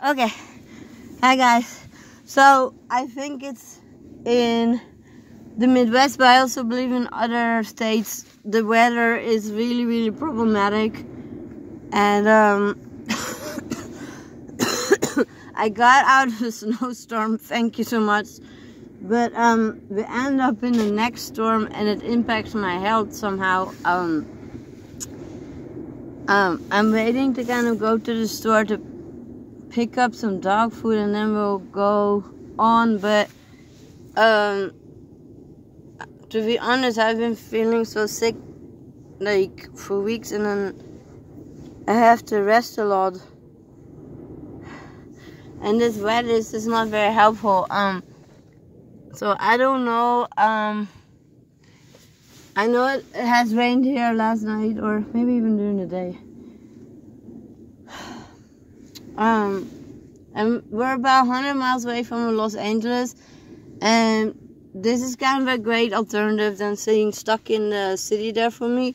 Okay. Hi guys. So I think it's in the Midwest, but I also believe in other states the weather is really problematic. And I got out of the snowstorm, thank you so much. But we end up in the next storm and it impacts my health somehow. I'm waiting to kind of go to the store to pick up some dog food and then we'll go on. But to be honest, I've been feeling so sick like for weeks, and then I have to rest a lot, and this weather is just not very helpful. So I don't know. I know it has rained here last night, or maybe even during the day. And we're about 100 miles away from Los Angeles, and this is kind of a great alternative than staying stuck in the city there for me.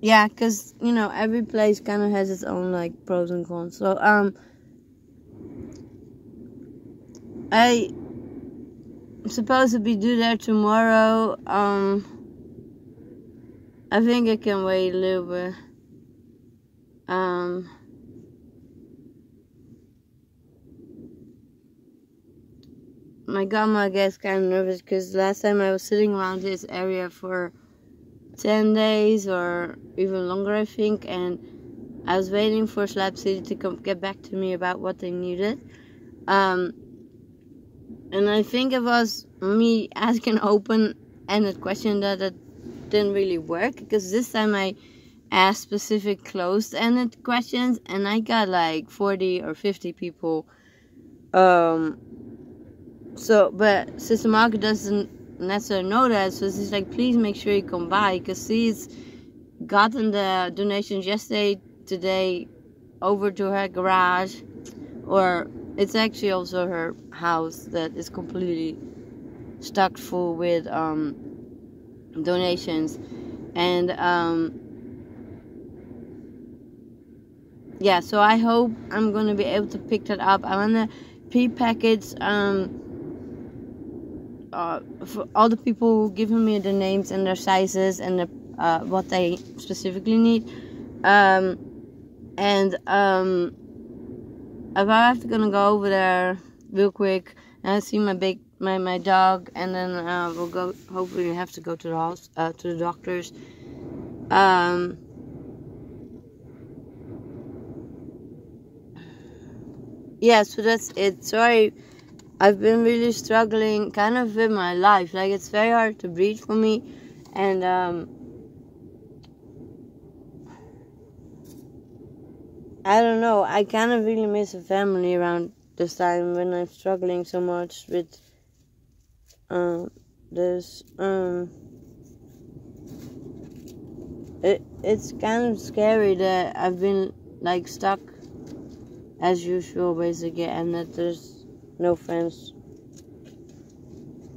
Yeah, because, you know, every place kind of has its own, like, pros and cons. So, I'm supposed to be due there tomorrow. I think I can wait a little bit. My grandma gets kind of nervous because last time I was sitting around this area for 10 days or even longer, I think, and I was waiting for Slab City to get back to me about what they needed. And I think it was me asking open-ended question that it didn't really work, because this time I asked specific closed-ended questions and I got like 40 or 50 people. So, but Sister Margaret doesn't necessarily know that, so she's like, please make sure you come by, because she's gotten the donations yesterday, today, over to her garage, or it's actually also her house that is completely stuck full with donations. And yeah, so I hope I'm gonna be able to pick that up. I wanna pre-package for all the people who given me the names and their sizes and the, what they specifically need. If I have to gonna go over there real quick and see my dog, and then we'll go. Hopefully, we have to go to the house, to the doctors. Yeah, so that's it. Sorry, I've been really struggling kind of with my life. Like, it's very hard to breathe for me, and I don't know, I kind of really miss a family around this time when I'm struggling so much with this. It's kind of scary that I've been like stuck as usual basically, and that there's no friends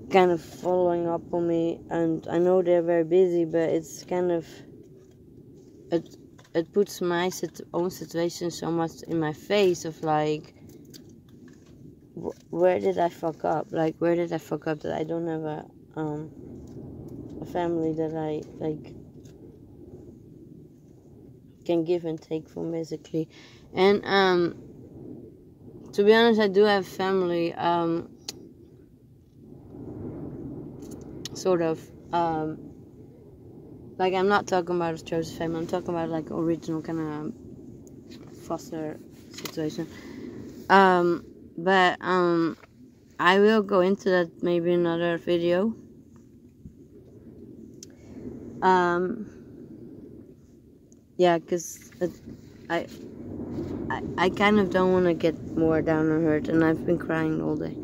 kind of following up on me. And I know they're very busy, but it's kind of it puts my own situation so much in my face of like, where did I fuck up? Like, where did I fuck up that I don't have a family that I like can give and take from basically. And to be honest, I do have family, sort of. Like, I'm not talking about a chosen family, I'm talking about like original kind of foster situation. But I will go into that maybe in another video. Yeah, because I kind of don't want to get more down on hurt, and I've been crying all day.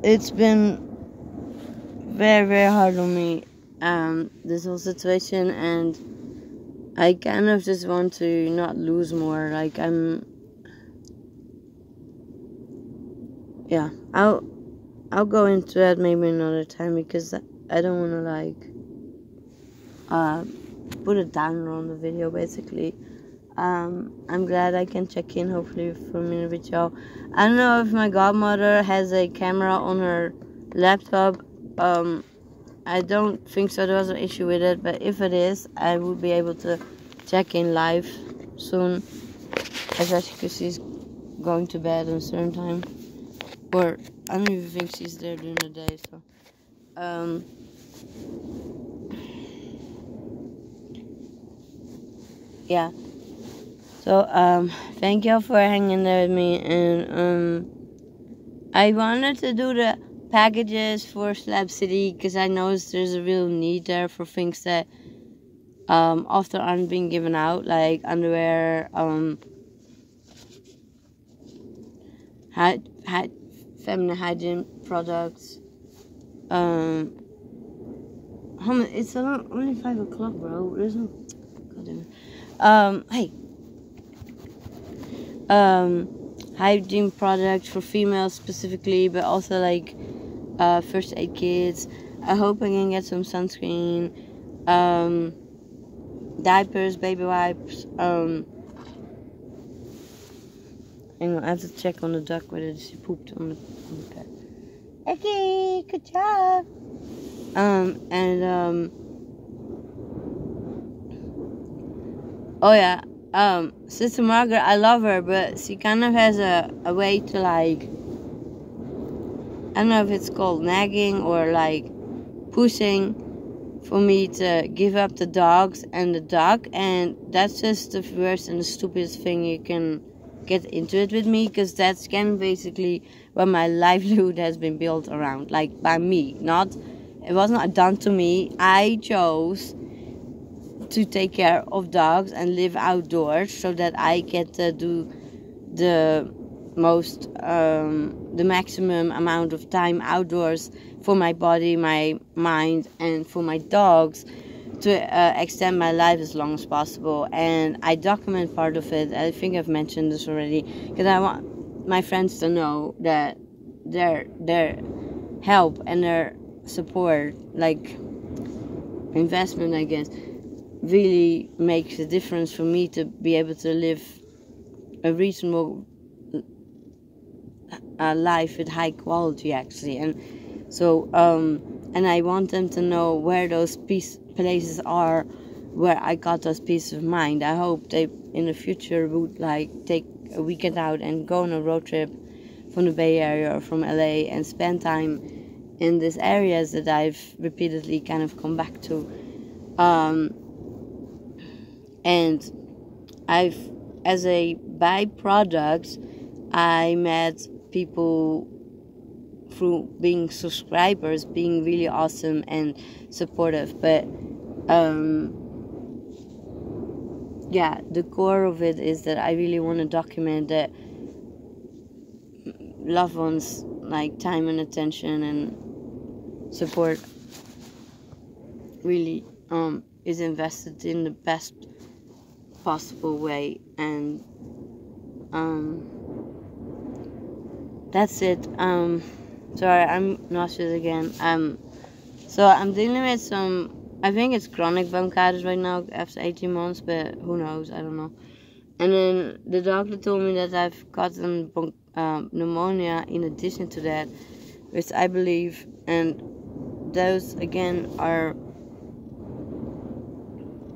It's been very hard on me, this whole situation, and I kind of just want to not lose more. Like, yeah, I'll go into that maybe another time, because I don't want to like put a downer on the video basically. I'm glad I can check in hopefully for a minute with y'all. I don't know if my godmother has a camera on her laptop. I don't think so. There was an issue with it, but if it is, I will be able to check in live soon, especially because she's going to bed at a certain time, or I don't even think she's there during the day. So, yeah. So, thank y'all for hanging there with me, and I wanted to do the packages for Slab City because I noticed there's a real need there for things that often aren't being given out, like underwear, feminine hygiene products. It's only 5 o'clock, bro. There's no. God damn it. Hey. Hygiene products for females specifically, but also like first aid kits. I hope I can get some sunscreen, diapers, baby wipes. Hang on, I have to check on the duck whether she pooped on the bed. Okay, good job. Oh yeah. Sister Margaret, I love her, but she kind of has a way to like, I don't know if it's called nagging or like pushing for me to give up the dogs and the duck, and that's just the worst and the stupidest thing you can get into it with me, because that's kind of basically what my livelihood has been built around, like by me. It was not done to me. I chose to take care of dogs and live outdoors so that I get to do the maximum amount of time outdoors for my body, my mind, and for my dogs to extend my life as long as possible. And I document part of it. I think I've mentioned this already, because I want my friends to know that their help and their support, like investment, I guess, really makes a difference for me to be able to live a reasonable life with high quality, actually. And so and I want them to know where those places are where I got those peace of mind. I hope they in the future would like take a weekend out and go on a road trip from the Bay Area or from LA and spend time in these areas that I've repeatedly kind of come back to. And as a byproduct, I met people through being subscribers, being really awesome and supportive. But yeah, the core of it is that I really want to document that loved ones, like time and attention and support, really is invested in the best possible way. And that's it. Sorry, I'm nauseous again. So I'm dealing with some, I think it's chronic bronchitis right now after 18 months, but who knows, I don't know. And then the doctor told me that I've gotten pneumonia in addition to that, which I believe, and those again are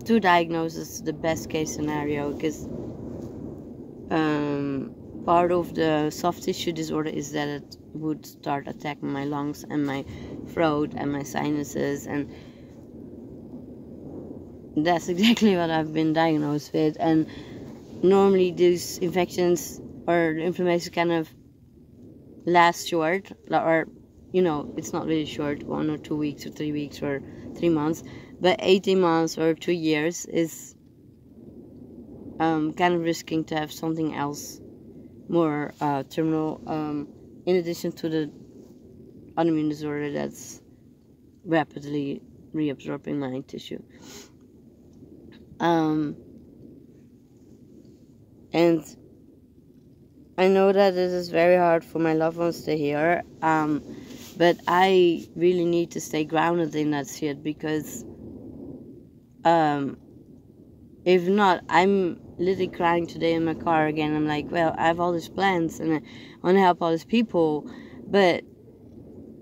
two diagnoses, the best case scenario, because part of the soft tissue disorder is that it would start attacking my lungs and my throat and my sinuses, and that's exactly what I've been diagnosed with. And normally these infections or inflammation kind of last short, or it's not really short, 1 or 2 weeks or 3 weeks or 3 months, but 18 months or 2 years is kind of risking to have something else more terminal, in addition to the autoimmune disorder that's rapidly reabsorbing my tissue. And I know that this is very hard for my loved ones to hear, But I really need to stay grounded in that shit, because if not, I'm literally crying today in my car again. I'm like, well, I have all these plans and I want to help all these people, but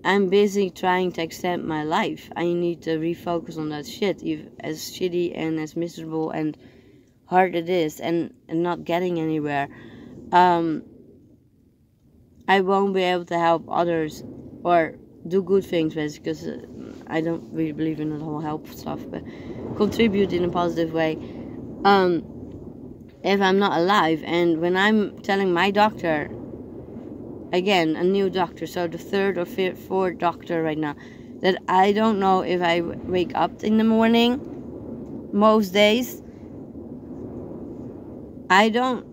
I'm busy trying to extend my life. I need to refocus on that shit, as shitty and as miserable and hard it is, and not getting anywhere. I won't be able to help others or do good things, basically, because I don't really believe in the whole help stuff, but contribute in a positive way if I'm not alive. And when I'm telling my doctor, again, a new doctor, so the third or fourth doctor right now, that I don't know if I wake up in the morning most days, I don't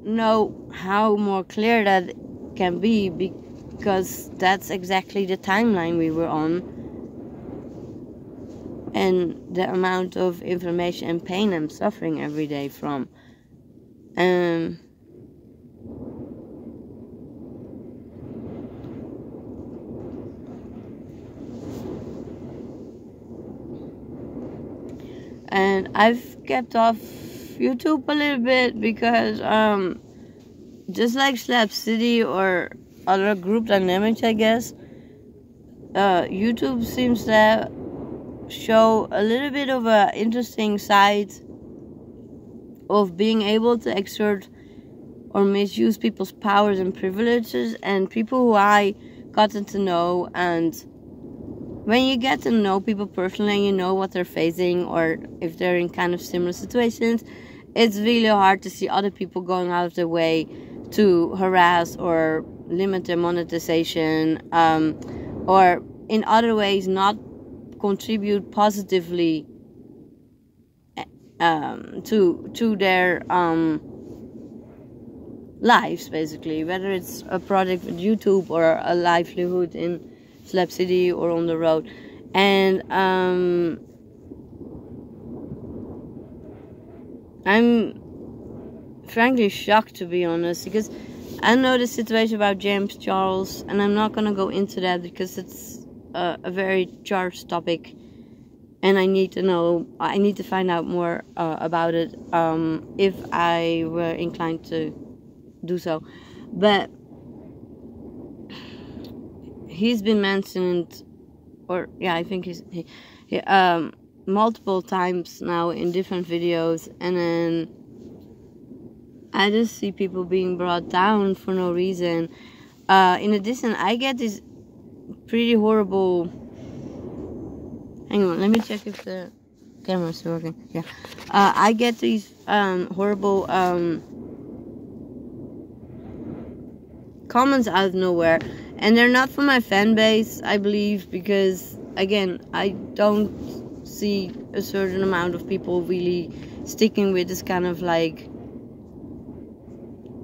know how more clear that can be, because that's exactly the timeline we were on, and the amount of inflammation and pain I'm suffering every day from. And I've kept off YouTube a little bit because just like Slap City or other group dynamics, I guess, YouTube seems to show a little bit of a interesting side of being able to exert or misuse people's powers and privileges, and people who I gotten to know. And when you get to know people personally and you know what they're facing, or if they're in kind of similar situations, it's really hard to see other people going out of their way to harass or limit their monetization, or in other ways not contribute positively to their lives, basically, whether it's a project with YouTube or a livelihood in Slap City or on the road. And I'm frankly shocked, to be honest, because I know the situation about James Charles, and I'm not gonna go into that because it's a very charged topic, and I need to find out more about it if I were inclined to do so. But he's been mentioned, or yeah, I think he multiple times now in different videos, and then I just see people being brought down for no reason. In addition, I get this pretty horrible... Hang on, let me check if the camera's still working. Yeah. I get these horrible comments out of nowhere. And they're not from my fan base, I believe, because, again, I don't see a certain amount of people really sticking with this kind of, like,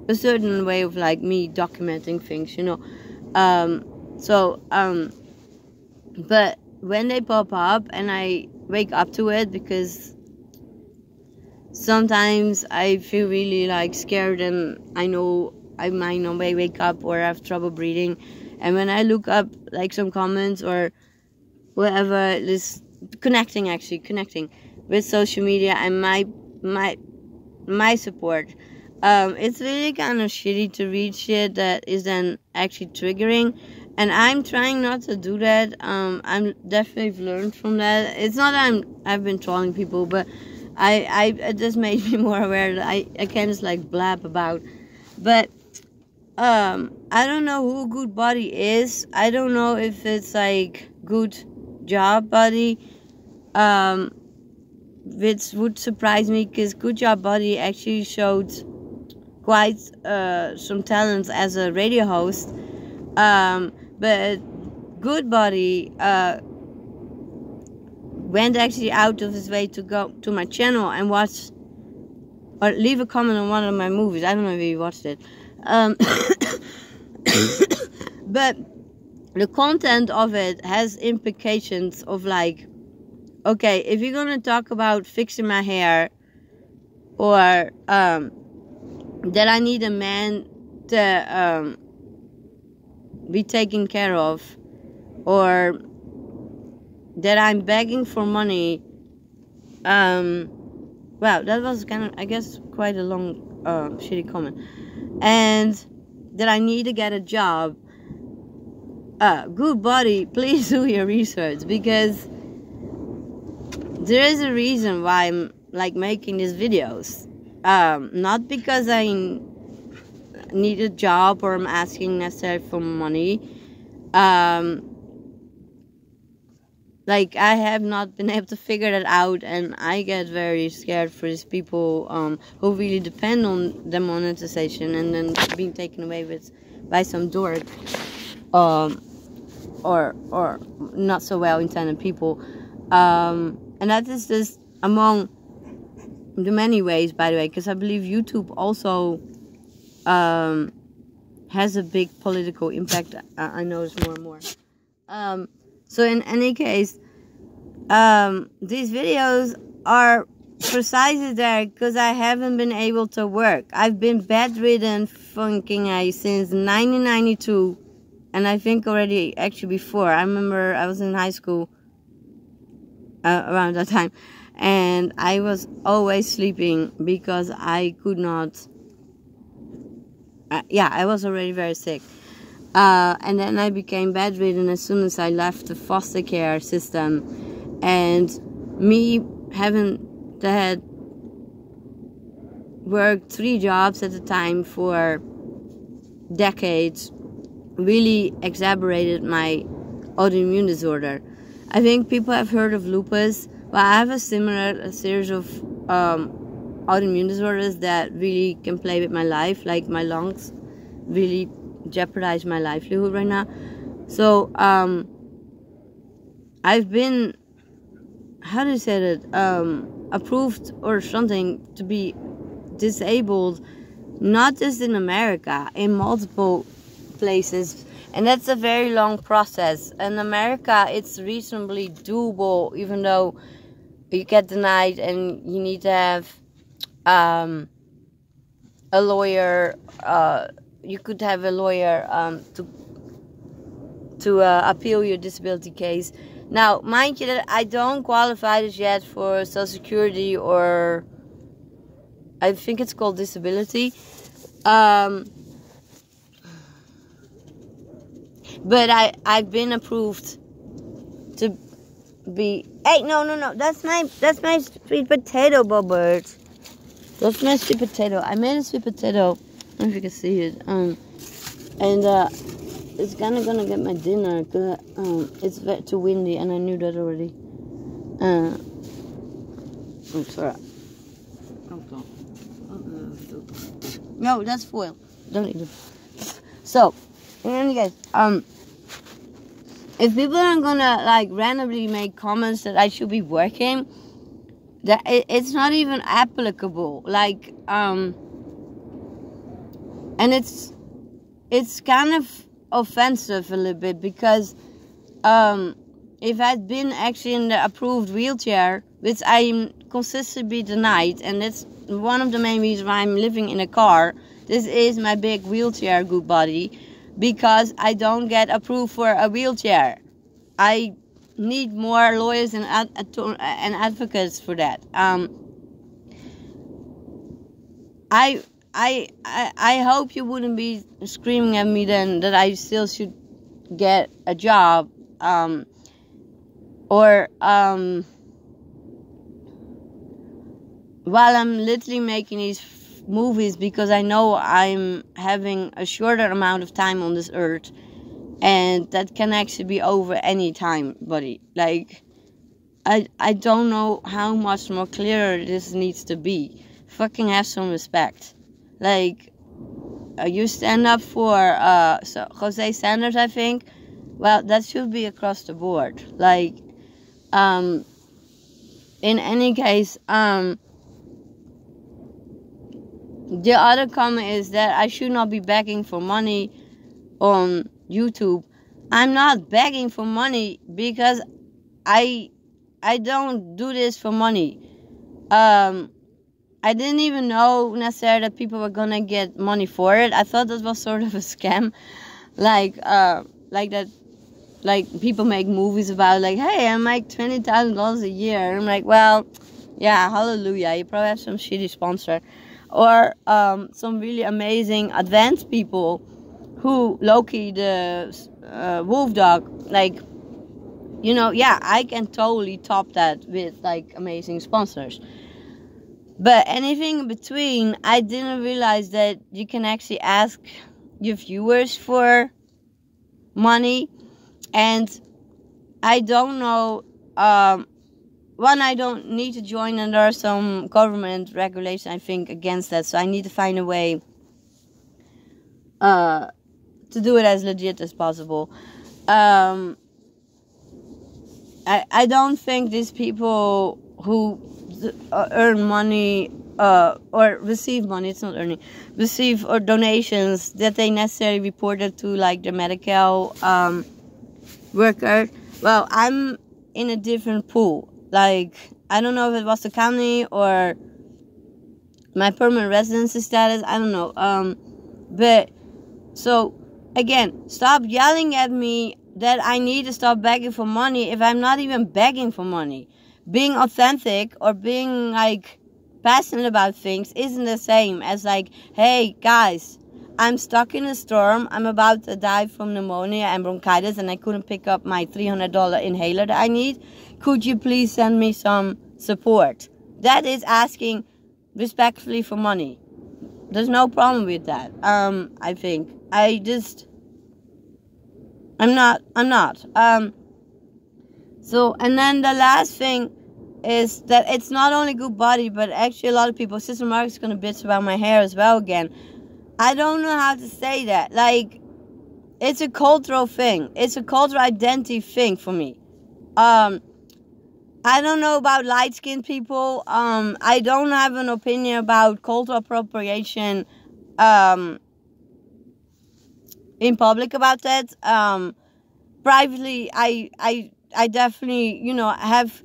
a certain way of, like, me documenting things, you know. But when they pop up and I wake up to it, because sometimes I feel really, like, scared, and I know I might not wake up or have trouble breathing. And when I look up, like, some comments or whatever, this connecting with social media and my support, it's really kind of shitty to read shit that is then actually triggering. And I'm trying not to do that. I'm definitely learned from that. It's not that I've been trolling people, but it just made me more aware that I can't just, like, blab about. But I don't know who Good Body is. I don't know if it's, like, Good Job Body, which would surprise me, because Good Job Body actually showed quite some talents as a radio host. But Good Body went actually out of his way to go to my channel and watch or leave a comment on one of my movies. I don't know if you watched it. But the content of it has implications of, like, okay, if you're gonna talk about fixing my hair, or that I need a man to be taken care of, or that I'm begging for money. Wow, that was kind of, I guess, quite a long, shitty comment. And that I need to get a job. Good buddy, please do your research, because there is a reason why I'm like making these videos. Not because I need a job or I'm asking necessarily for money. Like, I have not been able to figure that out, and I get very scared for these people who really depend on the monetization and then being taken away by some dork or not so well intended people. And that is just among the many ways, by the way, because I believe YouTube also has a big political impact. I notice more and more. So in any case, these videos are precisely there because I haven't been able to work. I've been bedridden since 1992, and I think already actually before. I remember I was in high school around that time, and I was always sleeping because I could not. I was already very sick. And then I became bedridden as soon as I left the foster care system. And me having had worked 3 jobs at a time for decades really exacerbated my autoimmune disorder. I think people have heard of lupus, but I have a series of autoimmune disorders that really can play with my life, like my lungs really jeopardize my livelihood right now. So I've been, how do you say that, approved or something to be disabled, not just in America, in multiple places, and that's a very long process. In America it's reasonably doable, even though you get denied and you need to have a lawyer. You could have a lawyer to appeal your disability case. Now, mind you that I don't qualify as yet for Social Security, or I think it's called disability. But I've been approved to be. Hey, no, that's my sweet potato, Bobbert. That's my sweet potato. I made a sweet potato. I don't know if you can see it. And it's gonna get my dinner because it's too windy, and I knew that already. I'm sorry. No, that's foil. Don't eat it. So, in any case, if people are gonna like randomly make comments that I should be working, that it's not even applicable. Like, and it's kind of offensive a little bit, because if I'd been actually in the approved wheelchair, which I'm consistently denied, and that's one of the main reasons why I'm living in a car. This is my big wheelchair, good body, because I don't get approved for a wheelchair. I need more lawyers and advocates for that. I hope you wouldn't be screaming at me then that I still should get a job, or while I'm literally making these movies, because I know I'm having a shorter amount of time on this earth, and that can actually be over any time, buddy. Like, I don't know how much more clearer this needs to be. Fucking have some respect. Like, you stand up for Jose Sanders, I think. Well, that should be across the board. Like, in any case, the other comment is that I should not be begging for money on YouTube. I'm not begging for money because I don't do this for money. I didn't even know necessarily that people were gonna get money for it. I thought that was sort of a scam, like that like people make movies about like, hey, I make $20,000 a year. And I'm like, well, yeah, hallelujah. You probably have some shitty sponsor, or some really amazing advanced people who Loki the wolf dog, like, you know, yeah, I can totally top that with like amazing sponsors. But anything in between, I didn't realize that you can actually ask your viewers for money. And I don't know, one, I don't need to join, and there are some government regulations, I think, against that. So I need to find a way to do it as legit as possible. I don't think these people who earn money or receive money, it's not earning, receive or donations, that they necessarily report it to like the medical worker. Well, I'm in a different pool. Like, I don't know if it was the county or my permanent residency status, I don't know. But so again, stop yelling at me that I need to stop begging for money if I'm not even begging for money. Being authentic or being like passionate about things isn't the same as like, hey guys, I'm stuck in a storm, I'm about to die from pneumonia and bronchitis, and I couldn't pick up my $300 inhaler that I need. Could you please send me some support? That is asking respectfully for money. There's no problem with that. I think I'm not. So, and then the last thing is that it's not only good body, but actually a lot of people, Sister Mark's gonna bitch about my hair as well again. I don't know how to say that. Like, it's a cultural thing. It's a cultural identity thing for me. I don't know about light-skinned people. I don't have an opinion about cultural appropriation in public about that. Privately, I definitely, you know, have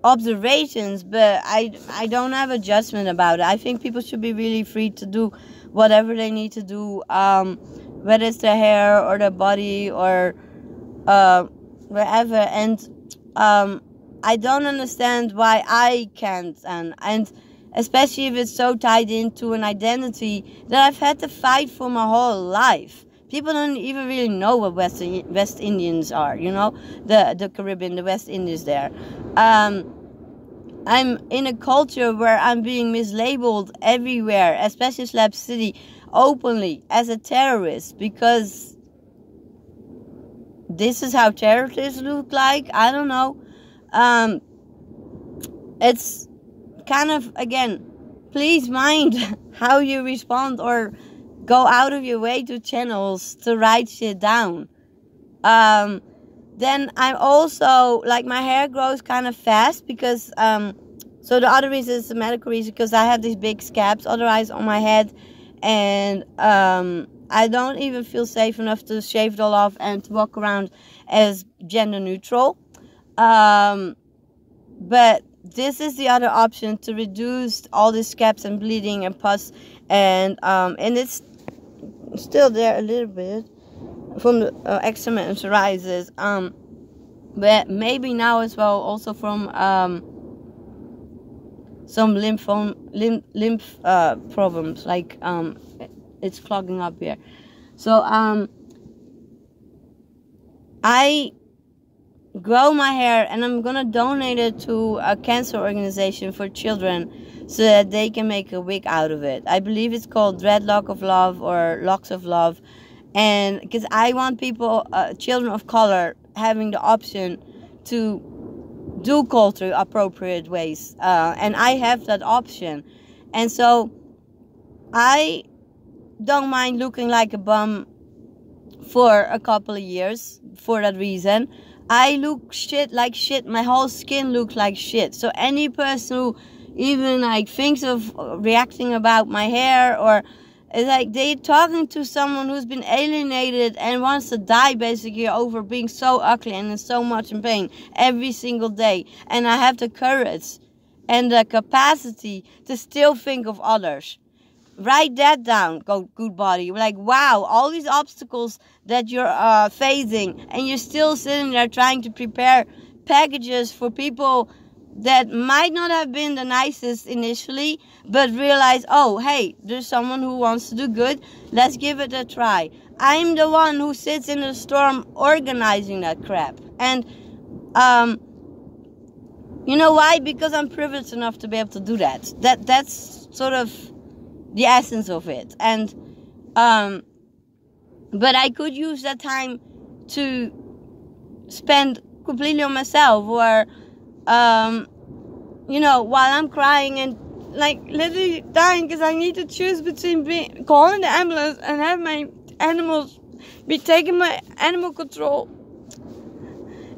observations, but I don't have a judgment about it. I think people should be really free to do whatever they need to do, whether it's their hair or their body or wherever. And I don't understand why I can't, and especially if it's so tied into an identity that I've had to fight for my whole life. People don't even really know what West Indians are, you know, the Caribbean, the West Indies there. I'm in a culture where I'm being mislabeled everywhere, especially Slab City, openly as a terrorist, because this is how terrorists look like. I don't know. It's kind of, again, please mind how you respond or go out of your way to channels to write shit down. Then I'm also, like, my hair grows kind of fast because, so the other reason is the medical reason, because I have these big scabs otherwise on my head, and I don't even feel safe enough to shave it all off and to walk around as gender neutral. But this is the other option, to reduce all the scabs and bleeding and pus, and it's still there a little bit from the eczema and psoriasis, but maybe now as well also from some lymph problems, like it's clogging up here. So I grow my hair and I'm gonna donate it to a cancer organization for children so that they can make a wig out of it. I believe it's called Dreadlock of Love or Locks of Love. And because I want people, children of color, having the option to do culture appropriate ways. And I have that option. And so I don't mind looking like a bum for a couple of years for that reason. I look like shit. My whole skin looks like shit. So any person who even like thinks of reacting about my hair, or it's like they're talking to someone who's been alienated and wants to die basically over being so ugly and in so much in pain every single day. And I have the courage and the capacity to still think of others. write that down, good body. Like, wow, all these obstacles that you're facing, and you're still sitting there trying to prepare packages for people that might not have been the nicest initially, but realize, oh, hey, there's someone who wants to do good. Let's give it a try. I'm the one who sits in the storm organizing that crap. And, you know why? Because I'm privileged enough to be able to do that. That's sort of the essence of it. And, but I could use that time to spend completely on myself, or, you know, while I'm crying and like literally dying because I need to choose between calling the ambulance and have my animals be taking my animal control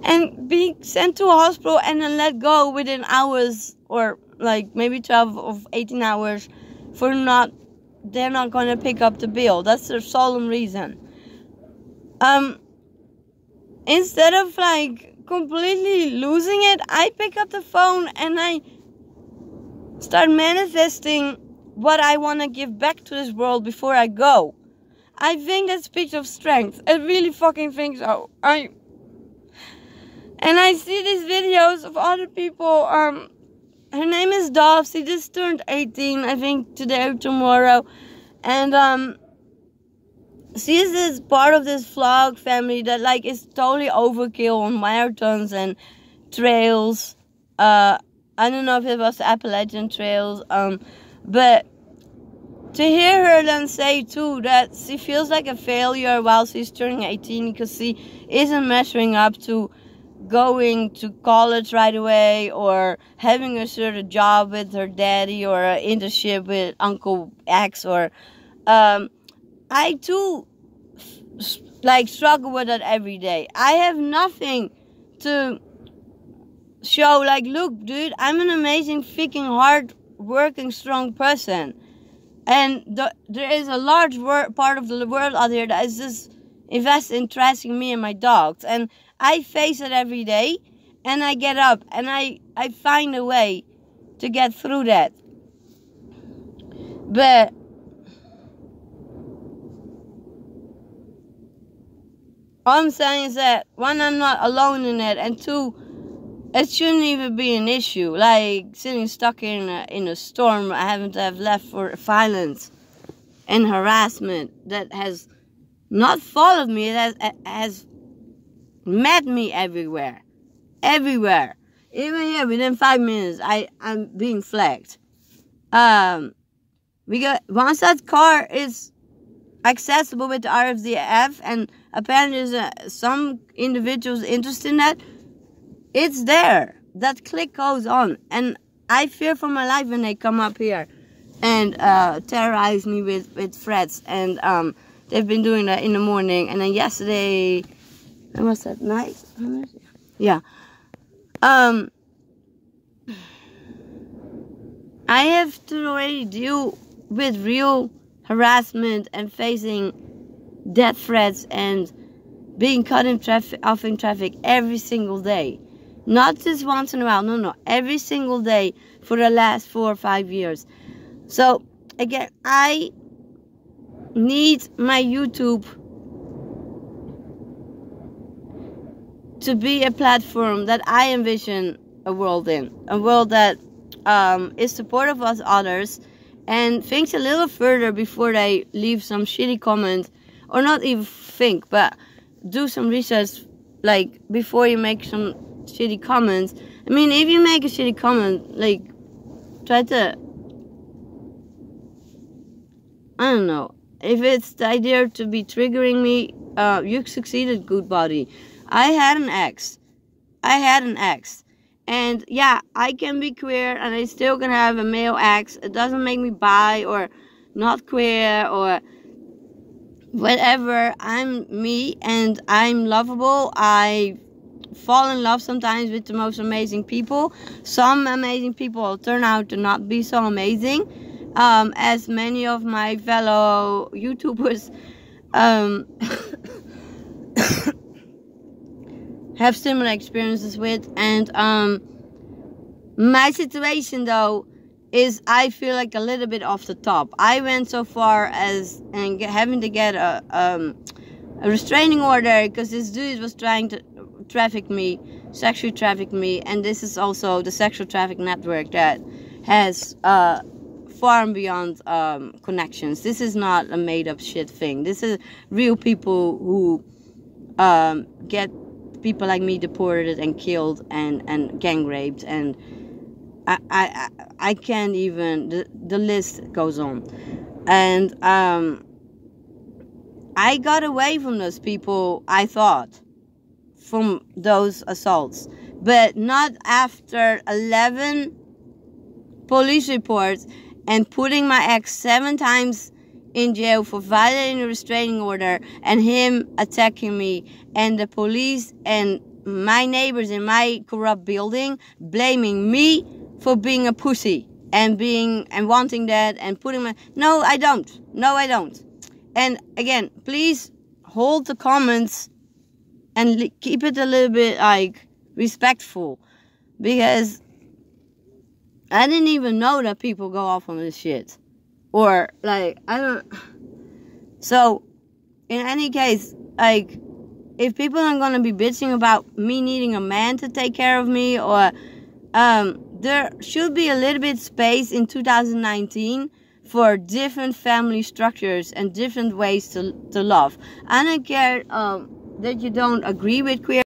and being sent to a hospital and then let go within hours, or like maybe 12 or 18 hours, for they're not going to pick up the bill. That's their solemn reason. Instead of like completely losing it, I pick up the phone and I start manifesting what I want to give back to this world before I go. I think that speaks of strength. I really fucking think so. And I see these videos of other people. Her name is Dove. She just turned 18, I think, today or tomorrow. And she is this part of this vlog family that like is totally overkill on marathons and trails. I don't know if it was Appalachian trails. But to hear her then say too that she feels like a failure while she's turning 18 because she isn't measuring up to going to college right away, or having a certain job with her daddy, or an internship with Uncle X, or I too like struggle with that every day. I have nothing to show like, look, dude, I'm an amazing, freaking hard working, strong person, and there is a large part of the world out there that is just invested in trashing me and my dogs, and I face it every day, and I get up and I find a way to get through that. But all I'm saying is that, one, I'm not alone in it, and two, it shouldn't even be an issue. Like sitting stuck in a storm, I haven't have left for violence and harassment that has not followed me. It has met me everywhere. Even here, within 5 minutes, I'm being flagged. Once that car is accessible with the RFDF, and apparently there's some individuals interested in that, it's there. That click goes on, and I fear for my life when they come up here and terrorize me with threats. And they've been doing that in the morning, and then yesterday, when was that, night? Yeah. I have to already deal with real harassment and facing death threats and being cut off in traffic every single day. Not just once in a while, no, every single day for the last 4 or 5 years. So, again, I need my YouTube to be a platform that I envision a world in. A world that is supportive of others and thinks a little further before they leave some shitty comment, or not even think, but do some research, like, before you make some shitty comments. I mean, if you make a shitty comment, like, try to, I don't know, if it's the idea to be triggering me, you succeeded, good body. I had an ex, and yeah, I can be queer, and I still can have a male ex. It doesn't make me bi, or not queer, or whatever. I'm me, and I'm lovable. I fall in love sometimes with the most amazing people. Some amazing people turn out to not be so amazing, as many of my fellow YouTubers have similar experiences with. And my situation, though, is, I feel like, a little bit off the top. I went so far as having to get a restraining order because this dude was trying to sexually traffic me, and this is also the sexual traffic network that has far and beyond connections. This is not a made-up shit thing. This is real people who get people like me deported and killed and gang raped, and I can't even, the list goes on. And I got away from those people, I thought, from those assaults, but not after 11 police reports and putting my ex 7 times in jail for violating a restraining order, and him attacking me, and the police and my neighbors in my corrupt building blaming me for being a pussy and wanting that and putting my... No, I don't. And again, please hold the comments and keep it a little bit like respectful, because I didn't even know that people go off on this shit, or like, I don't. So in any case, like, if people are gonna be bitching about me needing a man to take care of me, or there should be a little bit space in 2019 for different family structures and different ways to love. I don't care that you don't agree with queer